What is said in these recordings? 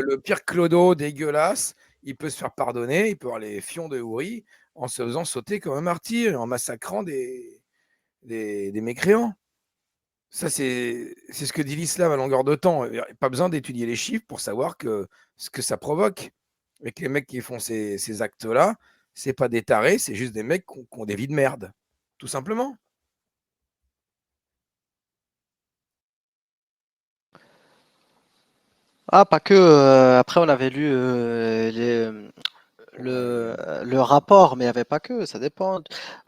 le pire clodo dégueulasse, il peut se faire pardonner, il peut avoir les fions de Houri en se faisant sauter comme un martyr, en massacrant des mécréants. Ça, c'est ce que dit l'islam à longueur de temps. Il n'y a pas besoin d'étudier les chiffres pour savoir ce que ça provoque. Et que les mecs qui font ces actes-là, c'est pas des tarés, c'est juste des mecs qui ont des vies de merde. Tout simplement. Ah, pas que. Après, on avait lu Ouais. le rapport, mais il n'y avait pas que. Ça dépend.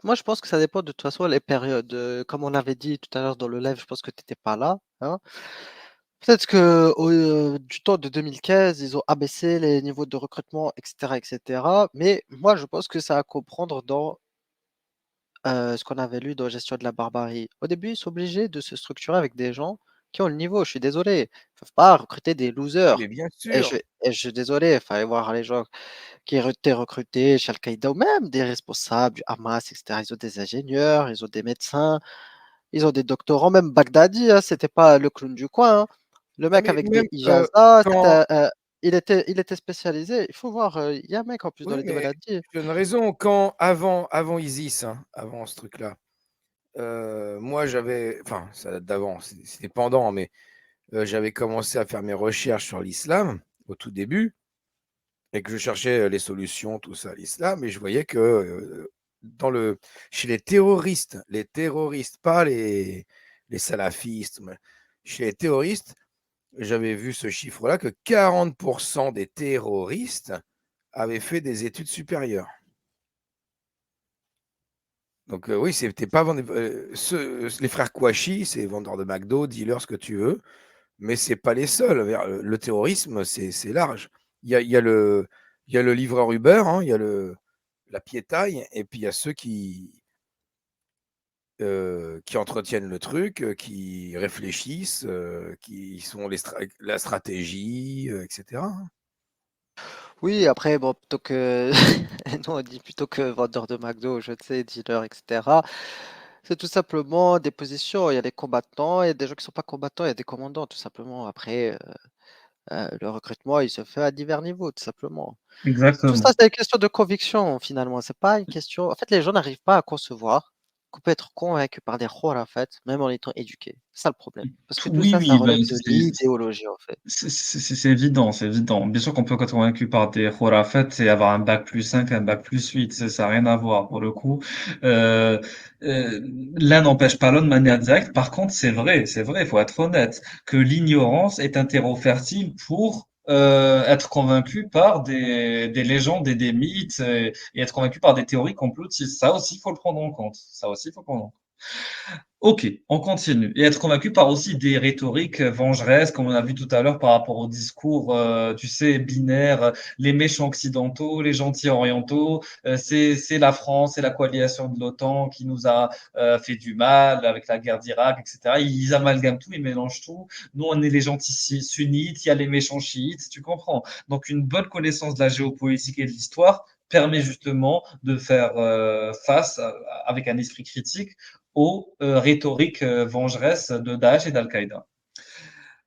Moi, je pense que ça dépend de toute façon les périodes. Comme on avait dit tout à l'heure dans le live, je pense que tu n'étais pas là, hein. Peut-être que du temps de 2015, ils ont abaissé les niveaux de recrutement, etc., etc. Mais moi, je pense que ça a à comprendre dans ce qu'on avait lu dans Gestion de la barbarie. Au début, ils sont obligés de se structurer avec des gens qui ont le niveau. Je suis désolé. Ils ne peuvent pas recruter des Oui, losers. mais bien Et sûr. je suis désolé. Il fallait voir les gens qui étaient recrutés chez Al-Qaïda ou même des responsables du Hamas, etc. Ils ont des ingénieurs, ils ont des médecins, ils ont des doctorants. Même Baghdadi, hein, c'était pas le clown du coin, hein. Le Non, mec mais avec des même ijazas, quand. il était spécialisé. Il faut voir, il y a un mec en plus dans Oui, les mais nouvelles a dit. je donne raison. Quand, avant ISIS, hein, avant ce truc-là, moi j'avais. Enfin, ça date d'avant, c'était pendant, mais j'avais commencé à faire mes recherches sur l'islam au tout début et que je cherchais les solutions, tout ça, à l'islam, et je voyais que chez les terroristes, pas les salafistes, mais chez les terroristes, j'avais vu ce chiffre-là que 40% des terroristes avaient fait des études supérieures. Donc oui, c'était pas les frères Kouachi, c'est vendeurs de McDo, dealers, ce que tu veux, mais c'est pas les seuls. Le terrorisme, c'est large. Il y a il y a le livreur Uber, hein, il y a la piétaille, et puis il y a ceux qui entretiennent le truc, qui réfléchissent, qui sont la stratégie, etc., hein. Oui, après, bon, plutôt que, nous on dit plutôt que vendeur de McDo, je sais, dealer, etc. C'est tout simplement des positions. Il y a des combattants, il y a des gens qui sont pas combattants, il y a des commandants, tout simplement. Après, le recrutement, il se fait à divers niveaux, tout simplement. Tout ça, Exactement. c'est une question de conviction, finalement. C'est pas une question. En fait, les gens n'arrivent pas à concevoir qu'on peut être convaincu par des fait, même en étant éduqué. C'est ça le problème. Parce que tout Oui, ça, ça oui, relève ben, de l'idéologie, en fait. c'est évident, c'est évident. Bien sûr qu'on peut être convaincu par des khurafat et avoir un bac plus 5, un bac plus 8, ça n'a rien à voir pour le coup. Euh, euh, L'un n'empêche pas l'autre de manière directe. Par contre, c'est vrai, il faut être honnête, que l'ignorance est un terreau fertile pour être convaincu par des légendes et des mythes et être convaincu par des théories complotistes. Ça aussi, il faut le prendre en compte. Ça aussi, il faut le prendre en compte. Ok, on continue. Et être convaincu par aussi des rhétoriques vengeresses, comme on a vu tout à l'heure par rapport au discours, tu sais, binaire, les méchants occidentaux, les gentils orientaux, c'est la France, c'est la coalition de l'OTAN qui nous a fait du mal avec la guerre d'Irak, etc. Ils amalgament tout, ils mélangent tout. Nous, on est les gentils sunnites, il y a les méchants chiites, tu comprends. Donc, une bonne connaissance de la géopolitique et de l'histoire permet justement de faire face avec un esprit critique aux rhétoriques vengeresses de Daesh et d'Al-Qaïda.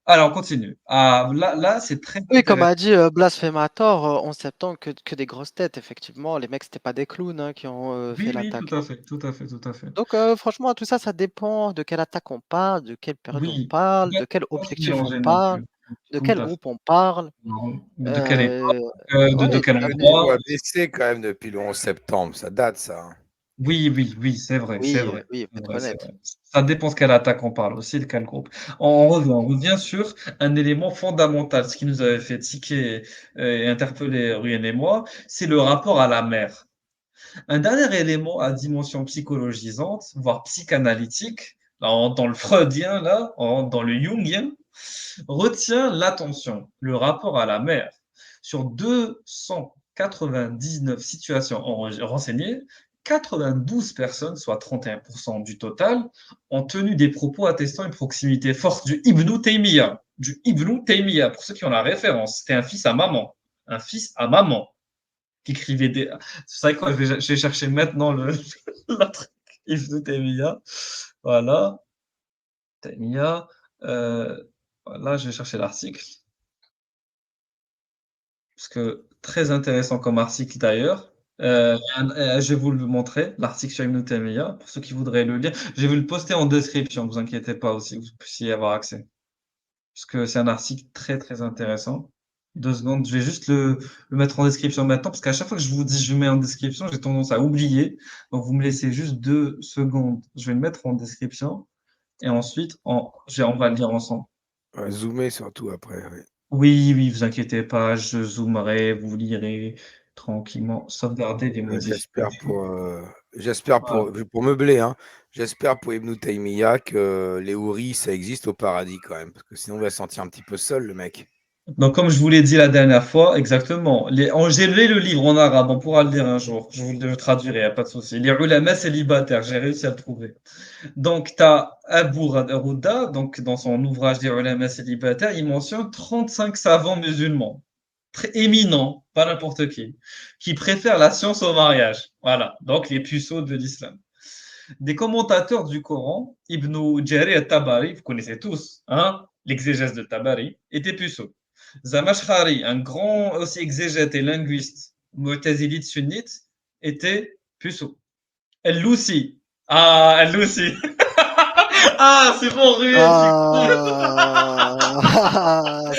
Alors, on continue. Ah, là c'est très Oui, comme intéressant. a dit Blasphémator, 11 septembre, que des grosses têtes, effectivement. Les mecs, c'était pas des clowns, hein, qui ont fait Oui, oui, l'attaque. tout à fait, tout à fait, tout à fait. Donc, franchement, tout ça, ça dépend de quelle attaque on parle, de quelle période on Oui, parle, faut de quel pas se objectif on mélanger non parle, plus. de Tout quel à fait. groupe on parle. Non, de quelle époque, Euh, de ouais, quel Le jamais. niveau endroit. a baissé quand même depuis le 11 septembre, ça date ça, hein. Oui, oui, oui, c'est vrai, c'est Oui, vrai. oui, faut C'est être vrai, c'est honnête. vrai. Ça dépend de quelle attaque on parle aussi, de quel groupe. On revient sur un élément fondamental, ce qui nous avait fait tiquer et interpeller Ruyen et moi, c'est le rapport à la mer. Un dernier élément à dimension psychologisante, voire psychanalytique, là, dans le freudien, là, dans le jungien, retient l'attention, le rapport à la mer. Sur 299 situations renseignées, 92 personnes, soit 31% du total, ont tenu des propos attestant une proximité forte du Ibn Taymiyyah. Du Ibn Taymiyyah, pour ceux qui ont la référence, c'était un fils à maman. Un fils à maman qui écrivait des. C'est vrai que je vais chercher maintenant la truc Ibn Taymiyyah. Voilà. Taymiyyah. Euh, voilà, je vais chercher l'article. parce que très intéressant comme article d'ailleurs. Je vais vous le montrer, l'article sur Ibn Taymiyyah, pour ceux qui voudraient le lire. Je vais vous le poster en description, vous inquiétez pas aussi, vous puissiez y avoir accès. Parce que c'est un article très très intéressant. 2 secondes, je vais juste le mettre en description maintenant, parce qu'à chaque fois que je vous dis je mets en description, j'ai tendance à oublier. Donc vous me laissez juste 2 secondes. Je vais le mettre en description et ensuite on va le lire ensemble. Ouais, zoomer surtout après. Ouais. Oui, oui, vous inquiétez pas, je zoomerai, vous lirez tranquillement, sauvegarder les modifications. J'espère Voilà. pour meubler, hein, j'espère pour Ibn Taymiyyah que les houris, ça existe au paradis quand même, parce que sinon, il va se sentir un petit peu seul, le mec. Donc, comme je vous l'ai dit la dernière fois, exactement. J'ai lu le livre en arabe, on pourra le lire un jour. Je vous le traduirai, y a pas de souci. Les ulama célibataires, j'ai réussi à le trouver. Donc, tu as Abu Rouda, donc dans son ouvrage des ulama célibataires, il mentionne 35 savants musulmans, très éminents, pas n'importe qui préfèrent la science au mariage. Voilà, donc les puceaux de l'islam. Des commentateurs du Coran, Ibn Jarir al-Tabari, vous connaissez tous, hein, l'exégèse de Tabari, était puceau. Zamashkhari, un grand aussi exégète et linguiste, mu'tazilite sunnite, était puceau. El-Loussi, El-Loussi, c'est bon, réussi.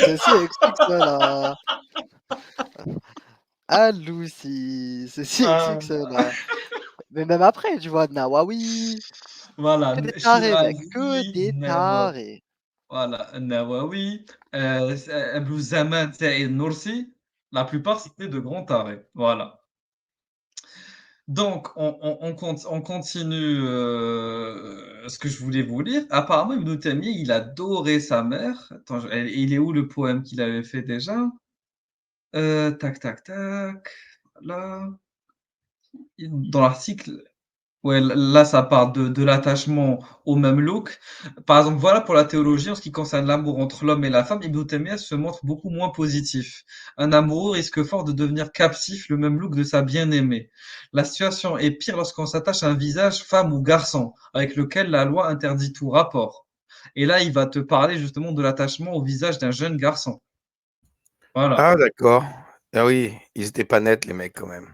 Ceci explique cela. Ah, Lucy, ceci explique Ah, cela. Mais même après, tu vois, Nawawi, voilà, que des tarés, mec, que Shirazi, des tarés. voilà, Nawawi, Abou Zaman Saïd Nursi, la plupart c'était de grands tarés. Voilà. Donc, on continue ce que je voulais vous lire. Apparemment, Ibn Taymiyyah, il adorait sa mère. Attends, il est où le poème qu'il avait fait déjà? Tac, tac, tac. Là, dans l'article, ouais, là, ça part de l'attachement au même look. Par exemple, voilà pour la théologie, en ce qui concerne l'amour entre l'homme et la femme, Ibn Taymiyyah se montre beaucoup moins positif. Un amoureux risque fort de devenir captif, le même look de sa bien-aimée. La situation est pire lorsqu'on s'attache à un visage femme ou garçon, avec lequel la loi interdit tout rapport. Et là, il va te parler justement de l'attachement au visage d'un jeune garçon. Voilà, Ah, d'accord. Ah oui, ils étaient pas nets, les mecs, quand même.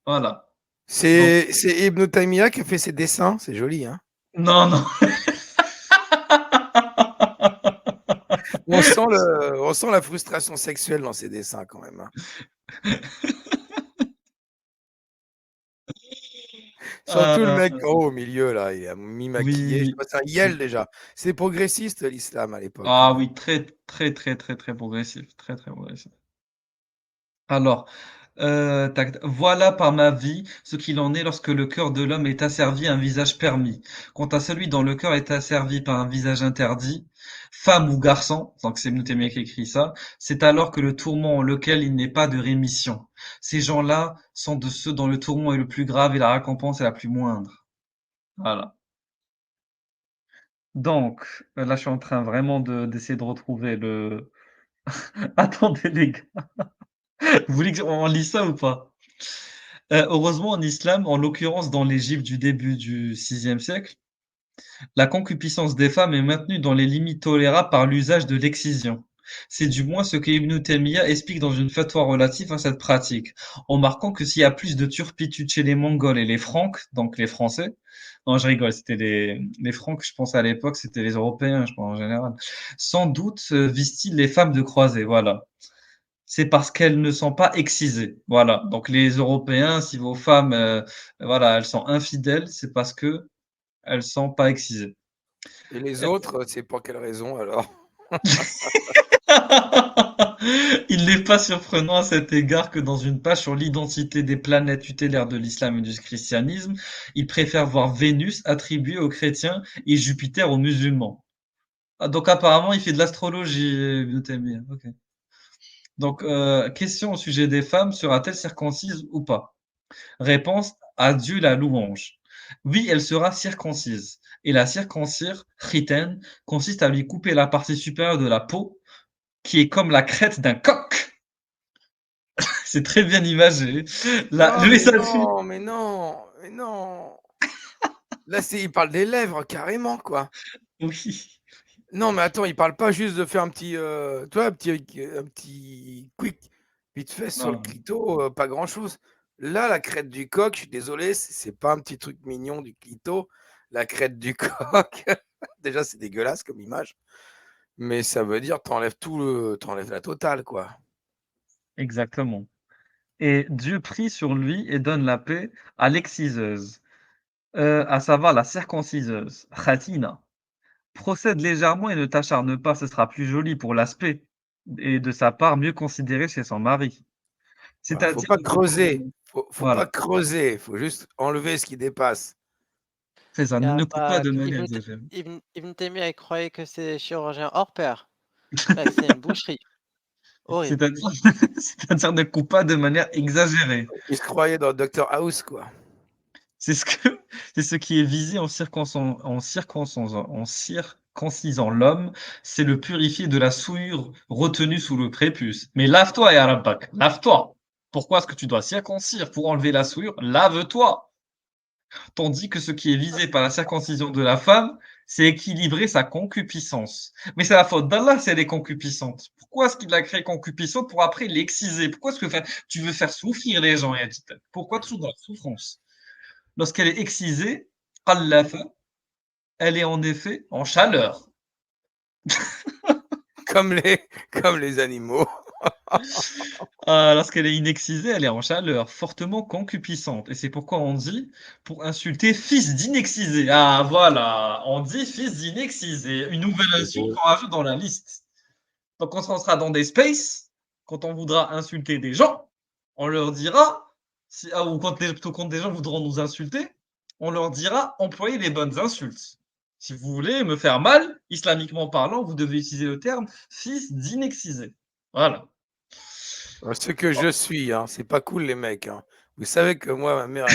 voilà. Donc, C'est Ibn Taymiyyah qui a fait ses dessins, c'est joli, hein. non, non. On sent la frustration sexuelle dans ses dessins, quand même, hein. Surtout le mec en haut au milieu, là, il est mi-maquillé. Je sais Oui, pas, c'est un Yel déjà. C'est progressiste, l'islam, à l'époque, quand ah même. oui, très, très, très, très, très progressif, très, très progressif. Alors, voilà par ma vie ce qu'il en est lorsque le cœur de l'homme est asservi à un visage permis. Quant à celui dont le cœur est asservi par un visage interdit, femme ou garçon, donc c'est Ibn Taymiyyah qui écrit ça, c'est alors que le tourment en lequel il n'est pas de rémission. Ces gens-là sont de ceux dont le tourment est le plus grave et la récompense est la plus moindre. Voilà. Donc, là, je suis en train vraiment d'essayer de retrouver le. Attendez, les gars. Vous voulez qu'on lit ça ou pas? Heureusement, en islam, en l'occurrence dans l'Égypte du début du VIe siècle, la concupiscence des femmes est maintenue dans les limites tolérables par l'usage de l'excision. C'est du moins ce que Ibn Taymiyyah explique dans une fatwa relative à cette pratique, en marquant que s'il y a plus de turpitude chez les Mongols et les Franques, donc les Français, non, je rigole, c'était les Franques, je pense à l'époque, c'était les Européens, je pense en général. Sans doute visent-ils les femmes de croisée, voilà. C'est parce qu'elles ne sont pas excisées. Voilà. Donc les Européens, si vos femmes, voilà, elles sont infidèles, c'est parce que elles sont pas excisées. Et les autres, c'est pour quelle raison, alors? Il n'est pas surprenant à cet égard que dans une page sur l'identité des planètes tutélaires de l'islam et du christianisme, il préfère voir Vénus attribuée aux chrétiens et Jupiter aux musulmans. Ah, donc apparemment, il fait de l'astrologie, Ibn Taymiyyah. Ok. Donc, question au sujet des femmes, sera-t-elle circoncise ou pas? Réponse: à Dieu la louange. Oui, elle sera circoncise. Et la circoncire, chiten, consiste à lui couper la partie supérieure de la peau, qui est comme la crête d'un coq. C'est très bien imagé. Non, mais Les adultes. non, mais non, mais non. Là, il parle des lèvres, carrément, quoi. Oui. Non, mais attends, il parle pas juste de faire un petit, tu vois, un petit quick. Vite fait sur le Non. clito, pas grand-chose. Là, la crête du coq, je suis désolé, c'est pas un petit truc mignon du clito. La crête du coq, déjà, c'est dégueulasse comme image, mais ça veut dire t'enlèves la totale, quoi. Exactement. Et Dieu prie sur lui et donne la paix à l'exciseuse, à savoir la circonciseuse, Khatina. Procède légèrement et ne t'acharne pas, ce sera plus joli pour l'aspect et de sa part mieux considéré chez son mari. Voilà, faut C'est-à-dire pas ne coupe pas creuser, de faut pas voilà, creuser, faut juste enlever ce qui dépasse. c'est ça, Il y a ne coupe pas pas de manière Ibn, exagérée. Ibn Taymiyyah, il croyait que c'est chirurgien hors pair. Mec, c'est une boucherie. Horrible. C'est-à-dire c'est-à-dire ne coupe pas de manière exagérée. Il se croyait dans Docteur House, quoi. C'est ce que c'est ce qui est visé en circoncisant l'homme, c'est le purifier de la souillure retenue sous le prépuce. Mais lave-toi ya rabbak, lave-toi! Pourquoi est-ce que tu dois circoncire pour enlever la souillure? Lave-toi! Tandis que ce qui est visé par la circoncision de la femme, c'est équilibrer sa concupiscence. Mais c'est la faute d'Allah si elle est concupiscente. Pourquoi est-ce qu'il l'a créée concupiscente pour après l'exciser? Pourquoi est-ce que tu veux faire souffrir les gens, Yazid? Pourquoi toujours dans la souffrance? Lorsqu'elle est excisée, qallafa, elle est en effet en chaleur. Comme les animaux. Lorsqu'elle est inexcisée, elle est en chaleur, fortement concupiscente. Et c'est pourquoi on dit, pour insulter, fils d'inexcisé. Ah voilà, on dit fils d'inexcisé. Une nouvelle C'est insulte beau. qu'on rajoute dans la liste. Donc quand on sera dans des spaces, quand on voudra insulter des gens, on leur dira, ou plutôt quand des gens voudront nous insulter, on leur dira employez les bonnes insultes. Si vous voulez me faire mal, islamiquement parlant, vous devez utiliser le terme fils d'inexcisé. Voilà. Ce que je suis, hein, c'est pas cool les mecs, hein. Vous savez que moi, ma mère,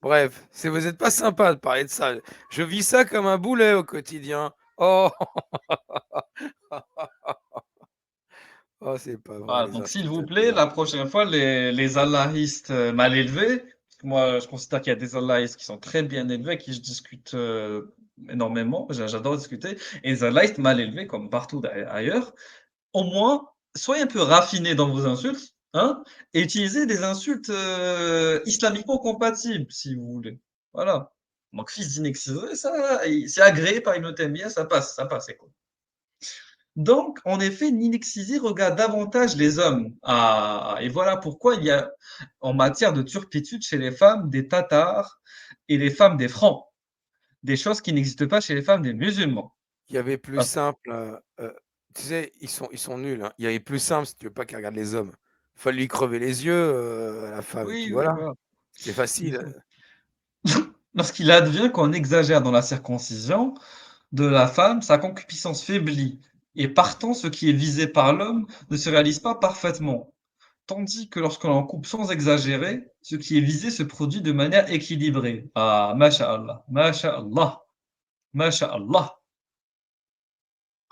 bref, vous êtes pas sympa de parler de ça. Je vis ça comme un boulet au quotidien. Oh, oh, c'est pas vrai, Voilà, les donc s'il vous insultes plaît, des gens. la prochaine fois, les allahistes mal élevés, parce que moi je considère qu'il y a des allahistes qui sont très bien élevés, avec qui je discute énormément, j'adore discuter, et les allahistes mal élevés, comme partout ailleurs, au moins, soyez un peu raffinés dans vos insultes, hein, et utilisez des insultes islamiquement compatibles, si vous voulez. Voilà. Donc fils d'inexcisé, ça, c'est agréé par Ibn Taymiyyah, ça passe, c'est cool. Donc, en effet, l'inexcisé regarde davantage les hommes. Ah, et voilà pourquoi il y a, en matière de turpitude chez les femmes des Tatars et les femmes des Francs, des choses qui n'existent pas chez les femmes des musulmans. Il y avait plus Ah, simple, tu sais, ils sont nuls, hein. Il y avait plus simple si tu veux pas qu'elle regarde les hommes. Fallait lui crever les yeux, à la femme, et puis oui, oui, voilà. voilà. C'était facile. Lorsqu'il advient qu'on exagère dans la circoncision de la femme, sa concupiscence faiblit, et partant, ce qui est visé par l'homme ne se réalise pas parfaitement. Tandis que lorsqu'on en coupe sans exagérer, ce qui est visé se produit de manière équilibrée. Ah, masha'Allah, masha'Allah, masha'Allah.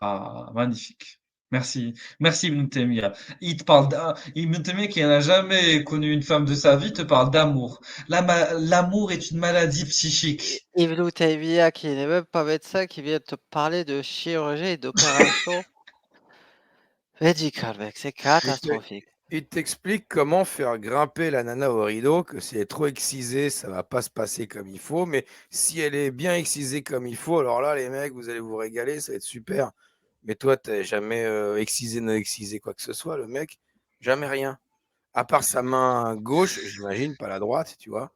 Ah, magnifique. Merci, merci Ibn Taymiyyah. Ibn Taymiyyah qui n'a jamais connu une femme de sa vie te parle d'amour. L'amour est une maladie psychique. Ibn Taymiyyah, qui n'est même pas médecin, qui vient te parler de chirurgie et d'opération médicale, mec. C'est Il te catastrophique. il t'explique comment faire grimper la nana au rideau, que si elle est trop excisée, ça va pas se passer comme il faut, mais si elle est bien excisée comme il faut, alors là, les mecs, vous allez vous régaler, ça va être super. Mais toi, tu jamais, excisé, non excisé, quoi que ce soit, le mec, jamais rien. À part sa main gauche, j'imagine, pas la droite, tu vois?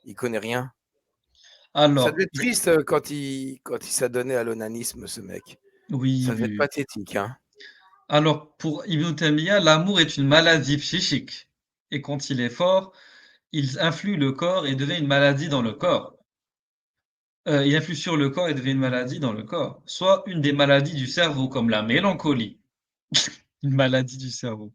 Il connaît rien. Ça devait Alors, être triste, quand il s'adonnait à l'onanisme, ce mec. oui, Ça devait oui, être oui. pathétique, hein? Alors, pour Ibn Taymiyyah, l'amour est une maladie psychique. Et quand il est fort, il influe le corps et devient une maladie dans le corps. Il influe sur le corps et devient une maladie dans le corps. Soit une des maladies du cerveau, comme la mélancolie. Une maladie du cerveau.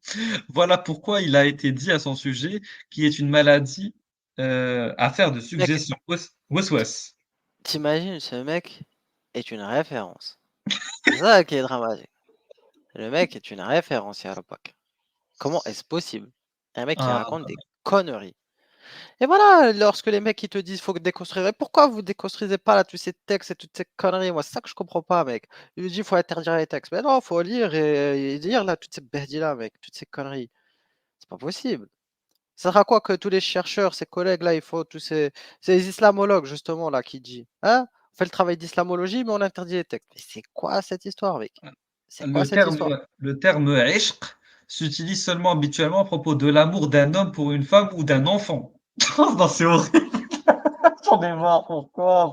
Voilà pourquoi il a été dit à son sujet qui est une maladie affaire de Mec, suggestion. Wes. t'imagines, ce mec est une référence. C'est ça qui est dramatique. Le mec est une référence à l'époque. Comment est-ce possible? Un mec qui Ah, raconte des conneries. Et voilà, lorsque les mecs ils te disent faut déconstruire, et pourquoi vous déconstruisez pas là tous ces textes et toutes ces conneries? Moi, c'est ça que je comprends pas, mec. Il me dit faut interdire les textes. Mais non, faut lire et lire là toutes ces bêtises là, mec, toutes ces conneries. C'est pas possible. Ça sera quoi que tous les chercheurs, ces collègues-là, il faut tous ces islamologues, justement, là, qui dit, hein? On fait le travail d'islamologie, mais on interdit les textes. Mais c'est quoi cette histoire, mec? C'est quoi Le cette terme, histoire? ouais, le terme ishq s'utilise seulement habituellement à propos de l'amour d'un homme pour une femme ou d'un enfant. Non, c'est horrible. J'en ai marre. Pourquoi?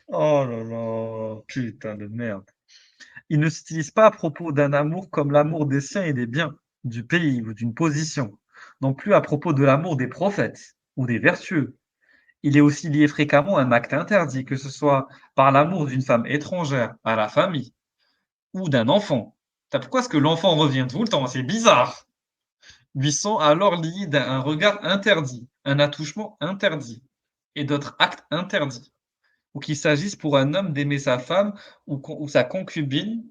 Oh là là, putain de merde. Il ne s'utilise pas à propos d'un amour comme l'amour des siens et des biens, du pays ou d'une position, non plus à propos de l'amour des prophètes ou des vertueux. Il est aussi lié fréquemment à un acte interdit, que ce soit par l'amour d'une femme étrangère à la famille ou d'un enfant. Pourquoi est-ce que l'enfant revient tout le temps? C'est bizarre. Lui sont alors liés d'un regard interdit, un attouchement interdit et d'autres actes interdits. Ou qu'il s'agisse pour un homme d'aimer sa femme ou sa concubine,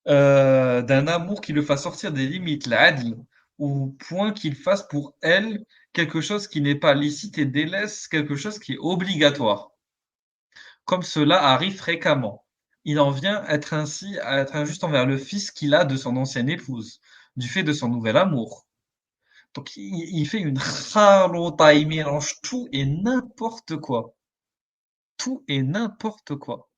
d'un amour qui le fasse sortir des limites, l'adl, ou point qu'il fasse pour elle quelque chose qui n'est pas licite et délaisse quelque chose qui est obligatoire. Comme cela arrive fréquemment. Il en vient être ainsi à être injuste envers le fils qu'il a de son ancienne épouse, du fait de son nouvel amour. Donc il fait une ralota, il mélange tout et n'importe quoi. Tout et n'importe quoi.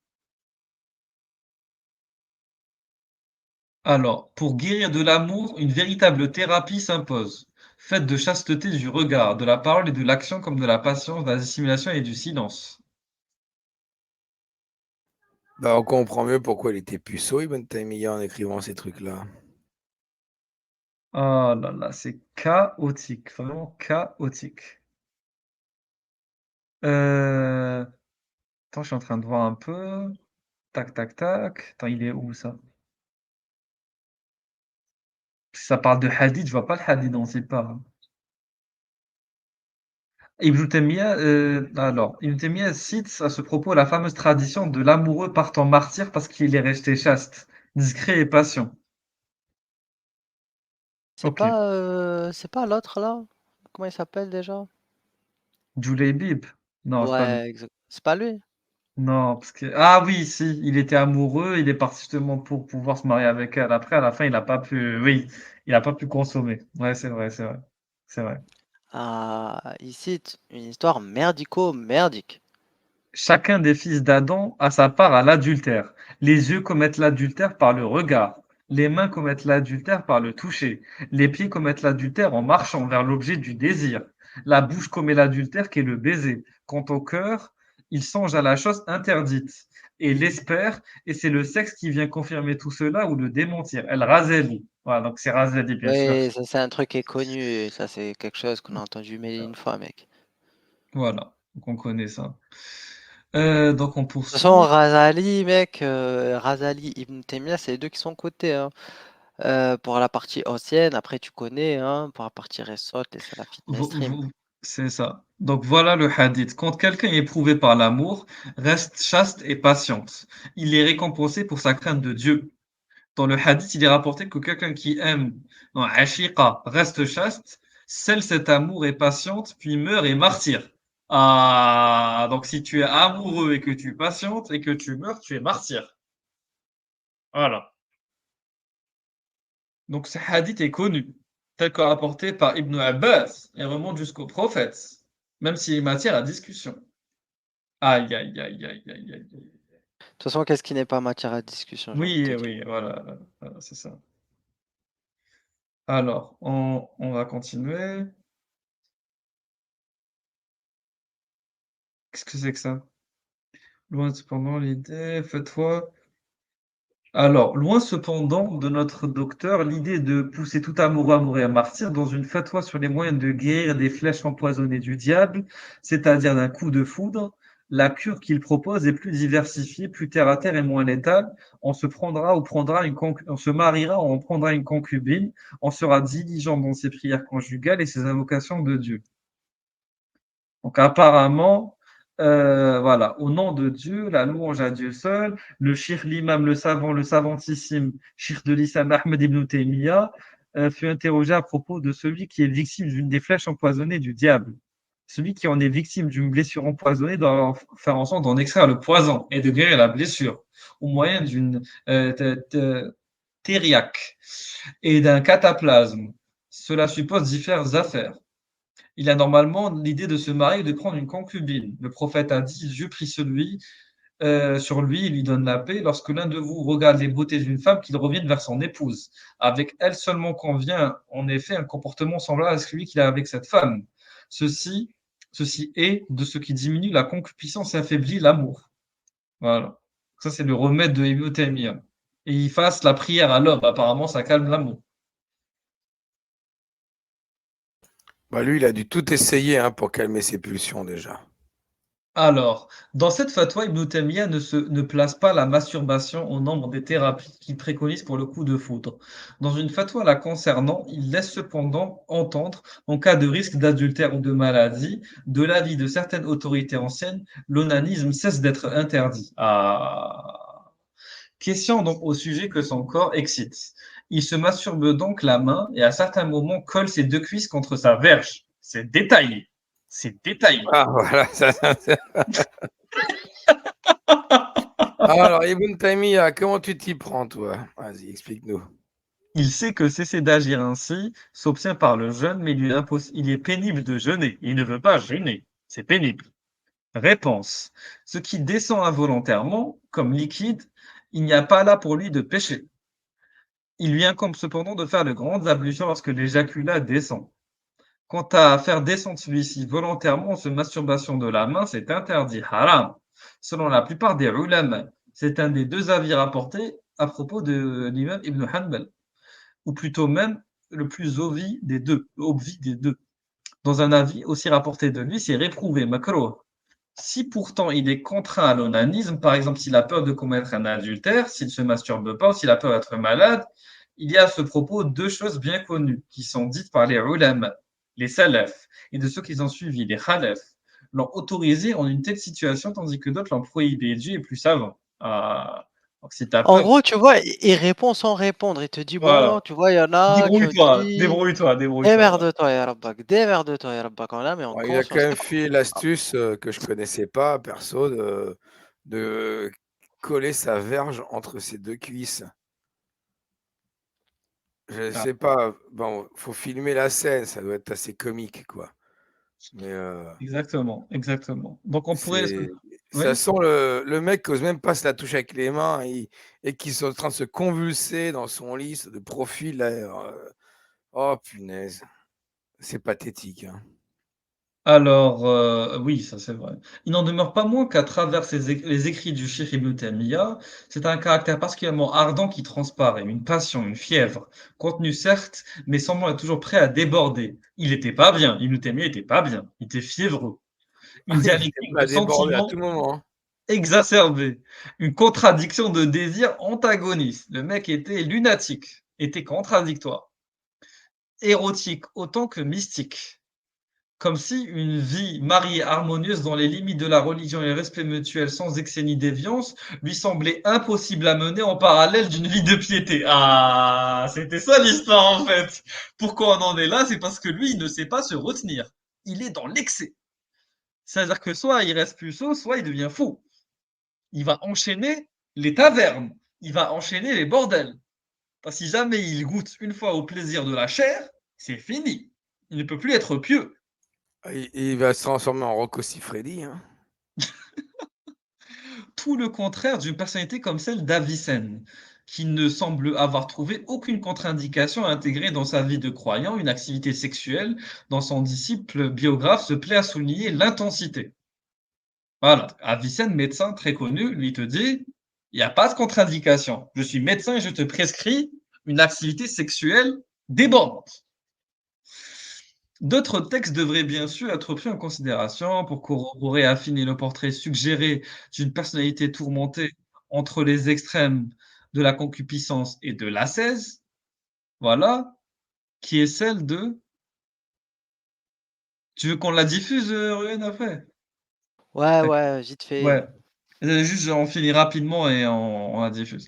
Alors, pour guérir de l'amour, une véritable thérapie s'impose, faite de chasteté du regard, de la parole et de l'action comme de la patience, de la dissimulation et du silence. Bah, on comprend mieux pourquoi il était puceau, Ibn Taymiyya, en écrivant ces trucs-là. Oh là là, c'est chaotique, vraiment chaotique. Euh, Attends, je suis en train de voir un peu. Tac, tac, tac. Attends, il est où ça? Si ça parle de hadith, je vois pas le hadith dont il parle. Ibn Taymiyyah, Ibn Taymiyyah cite à ce propos la fameuse tradition de l'amoureux partant martyr parce qu'il est resté chaste, discret et patient. Ok. C'est pas l'autre là? Comment il s'appelle déjà? Juleybib? Non, c'est pas lui. Ouais, c'est pas lui. Non, parce que ah oui, si, il était amoureux, il est parti justement pour pouvoir se marier avec elle. Après, à la fin, il a pas pu, oui, il a pas pu consommer. Ouais, c'est vrai, c'est vrai, c'est vrai. Ah, il cite une histoire merdico-merdique. Chacun des fils d'Adam a sa part à l'adultère. Les yeux commettent l'adultère par le regard. Les mains commettent l'adultère par le toucher. Les pieds commettent l'adultère en marchant vers l'objet du désir. La bouche commet l'adultère qui est le baiser. Quant au cœur, il songe à la chose interdite et l'espère, et c'est le sexe qui vient confirmer tout cela ou le démentir. El Razeli. Voilà, donc c'est Razeli, bien sûr. Oui, ça c'est un truc qui est connu. Ça c'est quelque chose qu'on a entendu mille et une fois, mec. Voilà, donc on connaît ça. Donc on De toute façon, poursuit. Razali, mec, Razali, Ibn Taymiyyah, c'est les deux qui sont cotés, hein. Pour la partie ancienne, après tu connais, hein, pour la partie récente, les salafistes Vo mainstream. vo C'est ça. Donc voilà le hadith. Quand quelqu'un est éprouvé par l'amour, reste chaste et patiente. Il est récompensé pour sa crainte de Dieu. Dans le hadith, il est rapporté que quelqu'un qui aime, non, ashiqa, reste chaste, scelle cet amour et patiente, puis meurt et martyr. Ah, donc si tu es amoureux et que tu patientes et que tu meurs, tu es martyr. Voilà. Donc ce hadith est connu, tel que rapporté par Ibn Abbas et remonte jusqu'au prophète, même s'il est matière à discussion. Aïe, aïe, aïe, aïe, aïe, aïe. De toute façon, qu'est-ce qui n'est pas matière à discussion, j'ai envie de Oui, te dire. oui, voilà, voilà, c'est ça. Alors, on va continuer. Qu'est-ce que c'est que ça? Loin cependant l'idée, faites-toi. Alors, loin cependant de notre docteur l'idée de pousser tout amoureux à mourir martyr dans une fatwa sur les moyens de guérir des flèches empoisonnées du diable, c'est-à-dire d'un coup de foudre, la cure qu'il propose est plus diversifiée, plus terre à terre et moins létale. On se mariera, on prendra une concubine, on sera diligent dans ses prières conjugales et ses invocations de Dieu. Donc apparemment, voilà, au nom de Dieu, la louange à Dieu seul, le cheikh, l'imam, le savant, le savantissime cheikh de l'islam Ahmed ibn Taymiyyah fut interrogé à propos de celui qui est victime d'une des flèches empoisonnées du diable. Celui qui en est victime d'une blessure empoisonnée doit faire en sorte d'en extraire le poison et de guérir la blessure au moyen d'une thériaque et d'un cataplasme. Cela suppose diverses affaires. Il a normalement l'idée de se marier et de prendre une concubine. Le prophète a dit, Dieu prie sur lui, il lui donne la paix. Lorsque l'un de vous regarde les beautés d'une femme, qu'il revienne vers son épouse. Avec elle seulement convient, en effet, un comportement semblable à celui qu'il a avec cette femme. Ceci, ceci est de ce qui diminue la concupiscence et affaiblit l'amour. Voilà. Ça, c'est le remède de Ibn Taymiyyah. Et il fasse la prière à l'homme. Apparemment, ça calme l'amour. Bah, lui, il a dû tout essayer hein, pour calmer ses pulsions déjà. Alors, dans cette fatwa, Ibn Taymiyyah ne place pas la masturbation au nombre des thérapies qu'il préconise pour le coup de foudre. Dans une fatwa la concernant, il laisse cependant entendre, en cas de risque d'adultère ou de maladie, de l'avis de certaines autorités anciennes, l'onanisme cesse d'être interdit. Ah. Question donc au sujet que son corps excite. Il se masturbe donc la main et à certains moments colle ses deux cuisses contre sa verge. C'est détaillé. C'est détaillé. Ah, voilà. Alors, Ibn Taymiyyah, comment tu t'y prends, toi? Vas-y, explique-nous. Il sait que cesser d'agir ainsi s'obtient par le jeûne, mais il est pénible de jeûner. Il ne veut pas jeûner. C'est pénible. Réponse. Ce qui descend involontairement, comme liquide, il n'y a pas là pour lui de péché. Il lui incombe cependant de faire de grandes ablutions lorsque l'éjaculat descend. Quant à faire descendre celui-ci volontairement, ce masturbation de la main, c'est interdit, haram. Selon la plupart des ulama, c'est un des deux avis rapportés à propos de l'imam Ibn Hanbal, ou plutôt même le plus obvi des deux. Dans un avis aussi rapporté de lui, c'est réprouvé, makruh. Si pourtant il est contraint à l'onanisme, par exemple s'il a peur de commettre un adultère, s'il ne se masturbe pas ou s'il a peur d'être malade, il y a à ce propos deux choses bien connues qui sont dites par les ulama, les salafs, et de ceux qui ont suivi, les khalaf, l'ont autorisé en une telle situation tandis que d'autres l'ont prohibé. Dieu est plus savant. Ah, donc si tu as En peur, gros, tu vois, il répond sans répondre. Il te dit, bon, voilà. tu vois, il y en a qui ont Débrouille-toi, dit, débrouille-toi, débrouille-toi. Voilà. démerde-toi, ya Rabbak, démerde-toi, ya Rabbak. On la met en Bon, il a quand conscience. même fait l'astuce que je connaissais pas, perso, de coller sa verge entre ses deux cuisses. Je Ah, sais pas, bon, faut filmer la scène, ça doit être assez comique, quoi. Mais exactement, exactement. Donc on pourrait... ça Oui. sent le mec qui ose même pas se la toucher avec les mains et qui est en train de se convulser dans son lit, de profil, là. Oh punaise, c'est pathétique, hein. Alors, oui, ça c'est vrai. Il n'en demeure pas moins qu'à travers les écrits du Cheikh Ibn Taymiyyah, c'est un caractère particulièrement ardent qui transparaît, une passion, une fièvre, contenue certes, mais semblant être toujours prêt à déborder. Il n'était pas bien, Ibn Taymiyyah n'était pas bien, il était fiévreux. Une Il était dialectique prêt de à déborder à sentiments tout moment, hein. exacerbée, une contradiction de désirs antagonistes. Le mec était lunatique, était contradictoire, érotique autant que mystique. Comme si une vie mariée harmonieuse dans les limites de la religion et le respect mutuel sans excès ni déviance lui semblait impossible à mener en parallèle d'une vie de piété. Ah, c'était ça l'histoire en fait. Pourquoi on en est là? C'est parce que lui, il ne sait pas se retenir. Il est dans l'excès. C'est-à-dire que soit il reste puceau, soit il devient fou. Il va enchaîner les tavernes. Il va enchaîner les bordels. Parce que si jamais il goûte une fois au plaisir de la chair, c'est fini. Il ne peut plus être pieux. Il va se transformer en Rocco Siffredi, hein. Tout le contraire d'une personnalité comme celle d'Avicenne, qui ne semble avoir trouvé aucune contre-indication à intégrer dans sa vie de croyant une activité sexuelle. Dans son disciple biographe se plaît à souligner l'intensité. Voilà, Avicenne, médecin très connu, lui te dit, il n'y a pas de contre-indication. Je suis médecin et je te prescris une activité sexuelle débordante. D'autres textes devraient bien sûr être pris en considération pour corroborer et affiner le portrait suggéré d'une personnalité tourmentée entre les extrêmes de la concupiscence et de l'ascèse, voilà, qui est celle de... Tu veux qu'on la diffuse, Ruben, après? Ouais, D'accord. ouais, vite fait. Ouais. Juste, on finit rapidement et on la diffuse.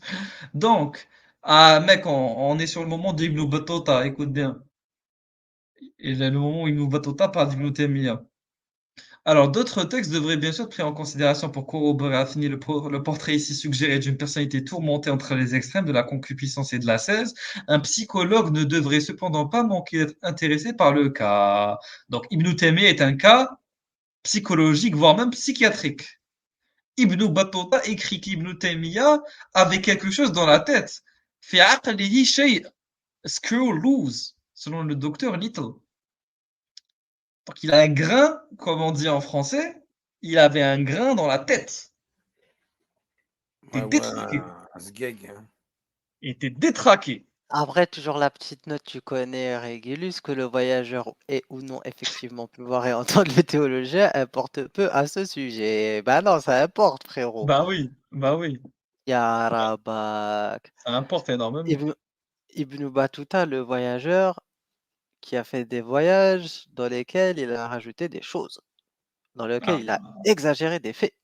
Donc, ah, mec, on est sur le moment d'Ibn Battuta, écoute bien. Et là, le moment où Ibn Battuta parle d'Ibn Taymiyyah. Alors, d'autres textes devraient bien sûr être pris en considération pour corroborer à finir le portrait ici suggéré d'une personnalité tourmentée entre les extrêmes de la concupiscence et de l'ascèse. Un psychologue ne devrait cependant pas manquer d'être intéressé par le cas. Donc, Ibn Taymiyyah est un cas psychologique, voire même psychiatrique. Ibn Battuta écrit qu'Ibn Taymiyyah avait quelque chose dans la tête. في عقله شيء screw loose, selon le docteur Little. Donc il a un grain, comme on dit en français, il avait un grain dans la tête. Il Ouais, était ouais, détraqué. un sgeg. Hein. Il était détraqué. Après, toujours la petite note, tu connais Régulus, que le voyageur ait ou non effectivement pu voir et entendre le théologien importe peu à ce sujet. Ben non, ça importe, frérot. Bah oui, Ya Rabak. ça importe énormément. Ibn, Ibn Battuta, le voyageur, qui a fait des voyages dans lesquels il a rajouté des choses, dans lesquels Ah, il a exagéré des faits.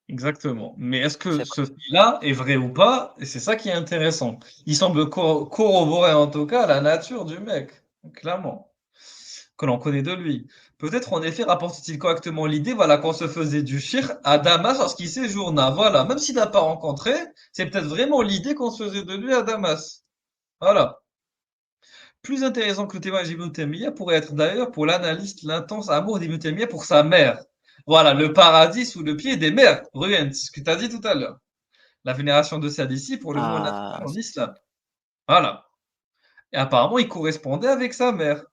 exactement. Mais est-ce que C'est pas- ce fait-là est vrai ou pas? Et c'est ça qui est intéressant. Il semble corroborer en tout cas la nature du mec, clairement, que l'on connaît de lui. Peut-être en effet rapporte-t-il correctement l'idée, voilà, qu'on se faisait du shirk à Damas lorsqu'il séjourna. Voilà, même s'il n'a pas rencontré, c'est peut-être vraiment l'idée qu'on se faisait de lui à Damas. Voilà. Plus intéressant que le témoignage d'Ibn Taymiyyah pourrait être d'ailleurs pour l'analyste l'intense amour d'Ibn Taymiyyah pour sa mère. Voilà, le paradis sous le pied des mères. Reviens, c'est ce que tu as dit tout à l'heure. La vénération de sa disciple pour le mot Ah, naturel en islam. Voilà. Et apparemment, il correspondait avec sa mère.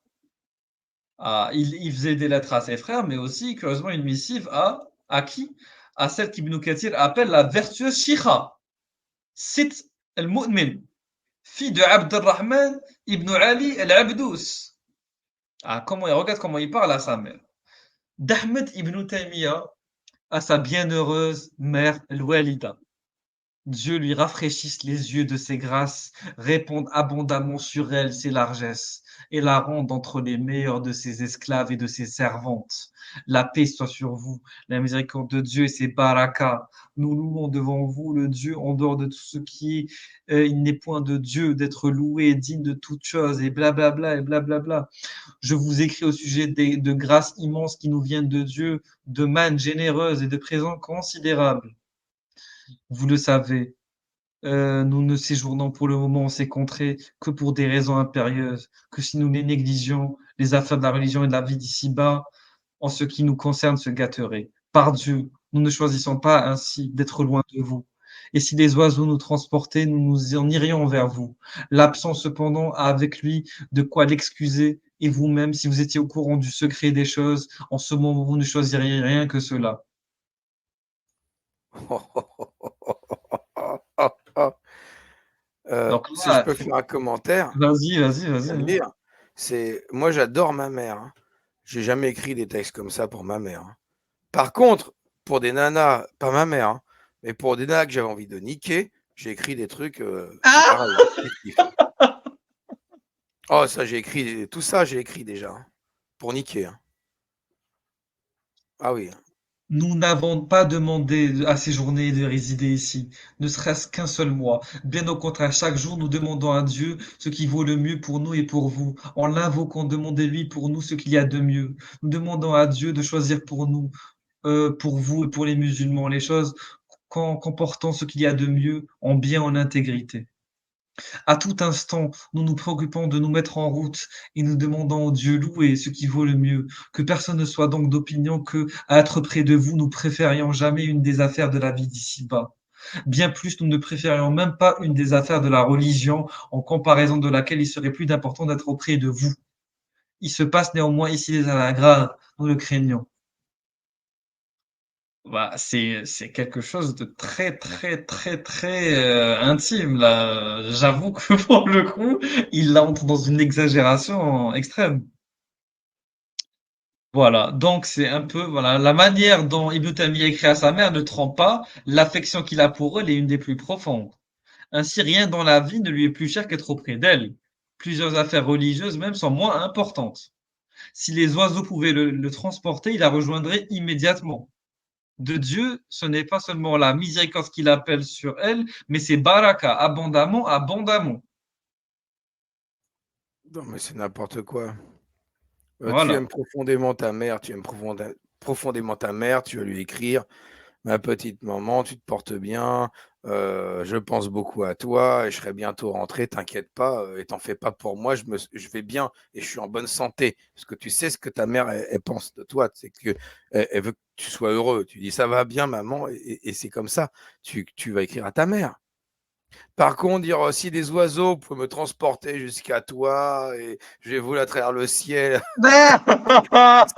Ah, il faisait des lettres à ses frères, mais aussi, curieusement, une missive à qui? À celle qu'Ibn Kathir appelle la vertueuse Shikha. Sit al-Mu'min, fille de Abdurrahman ibn Ali al-Abdous. Ah, regarde comment il parle à sa mère. D'Ahmed ibn Taymiyyah à sa bienheureuse mère Al-Walida. Dieu lui rafraîchisse les yeux de ses grâces, réponde abondamment sur elle ses largesses, et la ronde entre les meilleurs de ses esclaves et de ses servantes. La paix soit sur vous, la miséricorde de Dieu et ses barakas. Nous louons devant vous le Dieu en dehors de tout ce qui est, il n'est point de Dieu d'être loué, digne de toute chose, et blablabla, et blablabla. Je vous écris au sujet de grâces immenses qui nous viennent de Dieu, de mannes généreuses et de présents considérables. Vous le savez, nous ne séjournons pour le moment en ces contrées que pour des raisons impérieuses, que si nous les négligeons, les affaires de la religion et de la vie d'ici-bas, en ce qui nous concerne, se gâteraient. Par Dieu, nous ne choisissons pas ainsi d'être loin de vous. Et si les oiseaux nous transportaient, nous nous en irions vers vous. L'absent, cependant, a avec lui de quoi l'excuser, et vous-même, si vous étiez au courant du secret des choses, en ce moment, vous ne choisiriez rien que cela. Donc Si je là, peux faire un commentaire, je vais le vas-y. dire. Moi, j'adore ma mère. Hein. J'ai jamais écrit des textes comme ça pour ma mère. Hein. Par contre, pour des nanas, pas ma mère, hein, mais pour des nanas que j'avais envie de niquer, j'ai écrit des trucs, c'est Ah! pareil. Hein, kiff, kiff. Oh, ça, j'ai écrit, tout ça, j'ai écrit déjà, hein, pour niquer. Hein. Ah oui. Nous n'avons pas demandé à séjourner et de résider ici, ne serait-ce qu'un seul mois. Bien au contraire, chaque jour, nous demandons à Dieu ce qui vaut le mieux pour nous et pour vous. En l'invoquant, demandez-lui pour nous ce qu'il y a de mieux. Nous demandons à Dieu de choisir pour nous, pour vous et pour les musulmans, les choses comportant ce qu'il y a de mieux en bien, en intégrité. À tout instant, nous nous préoccupons de nous mettre en route et nous demandons au Dieu loué ce qui vaut le mieux. Que personne ne soit donc d'opinion que, à être près de vous, nous préférions jamais une des affaires de la vie d'ici-bas. Bien plus, nous ne préférions même pas une des affaires de la religion, en comparaison de laquelle il serait plus important d'être auprès de vous. Il se passe néanmoins ici des graves, nous le craignons. Bah, c'est quelque chose de très intime là. J'avoue que pour le coup, il entre dans une exagération extrême. Voilà, donc c'est un peu voilà la manière dont Ibn Taymiyyah écrit à sa mère ne trompe pas. L'affection qu'il a pour elle est une des plus profondes. Ainsi, rien dans la vie ne lui est plus cher qu'être auprès d'elle. Plusieurs affaires religieuses même sont moins importantes. Si les oiseaux pouvaient le transporter, il la rejoindrait immédiatement. De Dieu, ce n'est pas seulement la miséricorde qu'il appelle sur elle, mais c'est baraka, abondamment, abondamment. Non, mais c'est n'importe quoi. Tu Voilà. aimes profondément ta mère, profondément ta mère, tu vas lui écrire: «Ma petite maman, tu te portes bien, je pense beaucoup à toi et je serai bientôt rentré, t'inquiète pas, et t'en fais pas pour moi, je vais bien et je suis en bonne santé». Parce que tu sais ce que ta mère, elle pense de toi, c'est qu'elle elle veut que tu sois heureux. Tu dis: «Ça va bien maman» et c'est comme ça. Tu vas écrire à ta mère. Par contre, dire: «Si des oiseaux pouvaient me transporter jusqu'à toi et je vais voler à travers le ciel». Ça,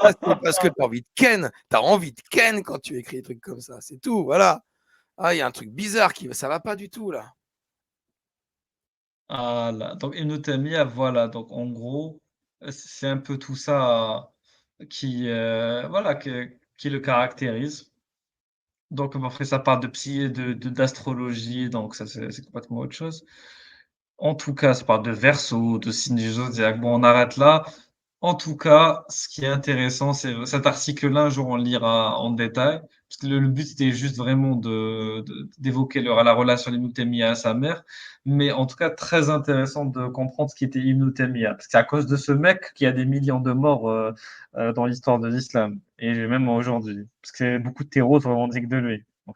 c'est parce que tu as envie de ken. Tu as envie de ken quand tu écris des trucs comme ça, c'est tout, voilà. Ah, il y a un truc bizarre qui ça va pas du tout là. Voilà, donc Ibn voilà, donc en gros, c'est un peu tout ça qui, voilà, qui le caractérise. Donc après ça parle de psy de d'astrologie, donc ça c'est complètement autre chose. En tout cas, ça parle de Verseau, de signes du zodiaque. Bon, on arrête là. En tout cas, ce qui est intéressant, c'est cet article-là, un jour on le lira en détail, parce que le but c'était juste vraiment d'évoquer la relation d'Ibn Taymiyya à sa mère, mais en tout cas très intéressant de comprendre ce qu'était Ibn Taymiyya, parce que c'est à cause de ce mec qu'il y a des millions de morts dans l'histoire de l'islam, et même aujourd'hui, parce que beaucoup de terreaux se revendiquent de lui.